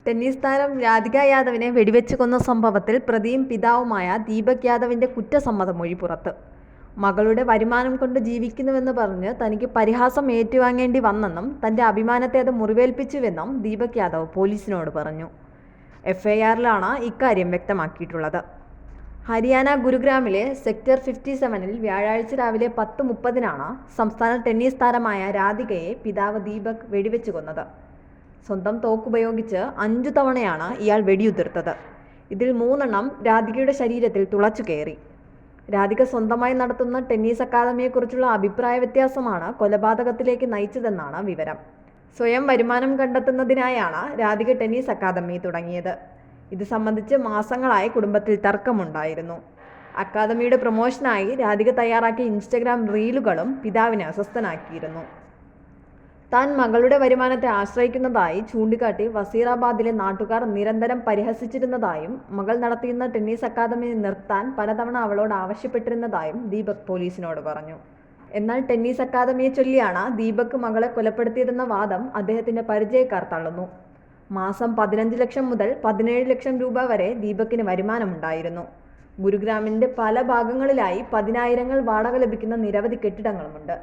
Tennis താരം രാധിക യാദവിനെ വെടിവെച്ച് കൊന്ന സംഭവത്തിൽ പ്രതിയും പിതാവുമായ ദീപക് യാദവിൻ്റെ കുറ്റസമ്മത മൊഴി പുറത്ത്. മകളുടെ വരുമാനം കൊണ്ട് ജീവിക്കുന്നുവെന്ന് പറഞ്ഞ് തനിക്ക് പരിഹാസം ഏറ്റുവാങ്ങേണ്ടി വന്നെന്നും തൻ്റെ അഭിമാനത്തെ അത് മുറിവേൽപ്പിച്ചുവെന്നും ദീപക് യാദവ് പോലീസിനോട് പറഞ്ഞു. എഫ്ഐആറിലാണ് ഇക്കാര്യം വ്യക്തമാക്കിയിട്ടുള്ളത്. ഹരിയാന ഗുരുഗ്രാമിലെ സെക്ടർ 57-ൽ വ്യാഴാഴ്ച രാവിലെ 10:30-നാണ് സംസ്ഥാന ടെന്നീസ് താരമായ രാധികയെ പിതാവ് ദീപക് വെടിവെച്ച് കൊന്നത്. സ്വന്തം തോക്കുപയോഗിച്ച് 5 തവണയാണ് ഇയാൾ വെടിയുതിർത്തത്. ഇതിൽ 3 രാധികയുടെ ശരീരത്തിൽ തുളച്ചു കയറി. രാധിക സ്വന്തമായി നടത്തുന്ന ടെന്നീസ് അക്കാദമിയെക്കുറിച്ചുള്ള അഭിപ്രായ വ്യത്യാസമാണ് കൊലപാതകത്തിലേക്ക് നയിച്ചതെന്നാണ് വിവരം. സ്വയം വരുമാനം കണ്ടെത്തുന്നതിനായാണ് രാധിക ടെന്നീസ് അക്കാദമി തുടങ്ങിയത്. ഇത് സംബന്ധിച്ച് മാസങ്ങളായി കുടുംബത്തിൽ തർക്കമുണ്ടായിരുന്നു. അക്കാദമിയുടെ പ്രൊമോഷനായി രാധിക തയ്യാറാക്കിയ ഇൻസ്റ്റഗ്രാം റീലുകളും പിതാവിനെ അസ്വസ്ഥനാക്കിയിരുന്നു. താൻ മകളുടെ വരുമാനത്തെ ആശ്രയിക്കുന്നതായി ചൂണ്ടിക്കാട്ടി വസീറാബാദിലെ നാട്ടുകാർ നിരന്തരം പരിഹസിച്ചിരുന്നതായും മകൾ നടത്തിയിരുന്ന ടെന്നീസ് അക്കാദമി നിർത്താൻ പലതവണ അവളോട് ആവശ്യപ്പെട്ടിരുന്നതായും ദീപക് പോലീസിനോട് പറഞ്ഞു. എന്നാൽ ടെന്നീസ് അക്കാദമിയെ ചൊല്ലിയാണ് ദീപക് മകളെ കൊലപ്പെടുത്തിയതെന്ന വാദം അദ്ദേഹത്തിൻ്റെ പരിചയക്കാർ തള്ളുന്നു. മാസം 15 ലക്ഷം മുതൽ 17 ലക്ഷം രൂപ വരെ ദീപകിന് വരുമാനമുണ്ടായിരുന്നു. ഗുരുഗ്രാമിൻ്റെ പല ഭാഗങ്ങളിലായി 10,000 വാടക ലഭിക്കുന്ന നിരവധി കെട്ടിടങ്ങളുമുണ്ട്.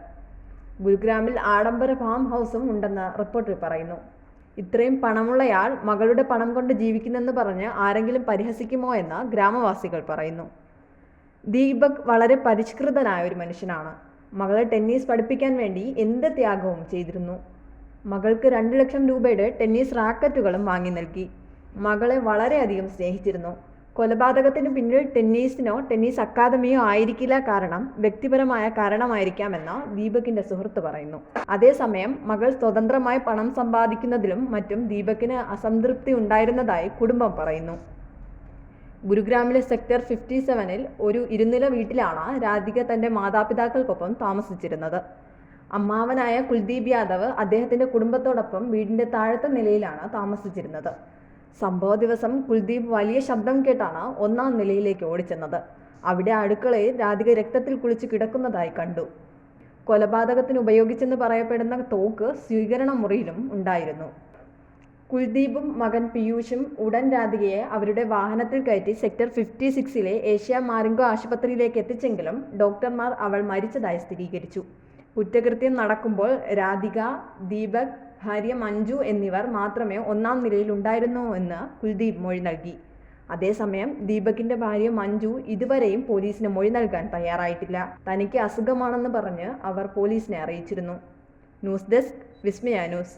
ഗുരുഗ്രാമിൽ ആഡംബര ഫാം ഹൗസും ഉണ്ടെന്ന് റിപ്പോർട്ടിൽ പറയുന്നു. ഇത്രയും പണമുള്ളയാൾ മകളുടെ പണം കൊണ്ട് ജീവിക്കുന്നെന്ന് പറഞ്ഞ് ആരെങ്കിലും പരിഹസിക്കുമോ എന്ന് ഗ്രാമവാസികൾ പറയുന്നു. ദീപക് വളരെ പരിഷ്കൃതനായ ഒരു മനുഷ്യനാണ്. മകളെ ടെന്നീസ് പഠിപ്പിക്കാൻ വേണ്ടി എന്ത് ത്യാഗവും ചെയ്തിരുന്നു. മകൾക്ക് 2 ലക്ഷം രൂപയുടെ ടെന്നീസ് റാക്കറ്റുകളും വാങ്ങി നൽകി. മകളെ വളരെയധികം സ്നേഹിച്ചിരുന്നു. കൊലപാതകത്തിന് പിന്നിൽ ടെന്നീസിനോ ടെന്നീസ് അക്കാദമിയോ ആയിരിക്കില്ല, കാരണം വ്യക്തിപരമായ കാരണമായിരിക്കാമെന്ന് ദീപകിൻ്റെ സുഹൃത്ത് പറയുന്നു. അതേസമയം മകൾ സ്വതന്ത്രമായി പണം സമ്പാദിക്കുന്നതിലും മറ്റും ദീപകിന് അസംതൃപ്തി ഉണ്ടായിരുന്നതായി കുടുംബം പറയുന്നു. ഗുരുഗ്രാമിലെ സെക്ടർ 57-ൽ ഒരു 2 നില വീട്ടിലാണ് രാധിക തൻ്റെ മാതാപിതാക്കൾക്കൊപ്പം താമസിച്ചിരുന്നത്. അമ്മാവനായ കുൽദീപ് യാദവ് അദ്ദേഹത്തിൻ്റെ കുടുംബത്തോടൊപ്പം വീടിൻ്റെ താഴത്തെ നിലയിലാണ് താമസിച്ചിരുന്നത്. സംഭവ ദിവസം കുൽദീപ് വലിയ ശബ്ദം കേട്ടാണ് 1-ാം നിലയിലേക്ക് ഓടിച്ചെന്നത്. അവിടെ അടുക്കളയിൽ രാധിക രക്തത്തിൽ കുളിച്ച് കിടക്കുന്നതായി കണ്ടു. കൊലപാതകത്തിന് ഉപയോഗിച്ചെന്ന് പറയപ്പെടുന്ന തോക്ക് സ്വീകരണ മുറിയിലും ഉണ്ടായിരുന്നു. കുൽദീപും മകൻ പീയൂഷും ഉടൻ രാധികയെ അവരുടെ വാഹനത്തിൽ കയറ്റി സെക്ടർ 56-ലെ ഏഷ്യ മാരിങ്കോ ആശുപത്രിയിലേക്ക് എത്തിച്ചെങ്കിലും ഡോക്ടർമാർ അവൾ മരിച്ചതായി സ്ഥിരീകരിച്ചു. കുറ്റകൃത്യം നടക്കുമ്പോൾ രാധിക, ദീപക്, ഭാര്യ മഞ്ജു എന്നിവർ മാത്രമേ 1-ാം നിലയിൽ ഉണ്ടായിരുന്നുവെന്ന് കുൽദീപ് മൊഴി നൽകി. അതേസമയം ദീപകിൻ്റെ ഭാര്യ മഞ്ജു ഇതുവരെയും പോലീസിന് മൊഴി നൽകാൻ തയ്യാറായിട്ടില്ല. തനിക്ക് അസുഖമാണെന്ന് പറഞ്ഞ് അവർ പോലീസിനെ അറിയിച്ചിരുന്നു. ന്യൂസ് ഡെസ്ക്, വിസ്മയ ന്യൂസ്.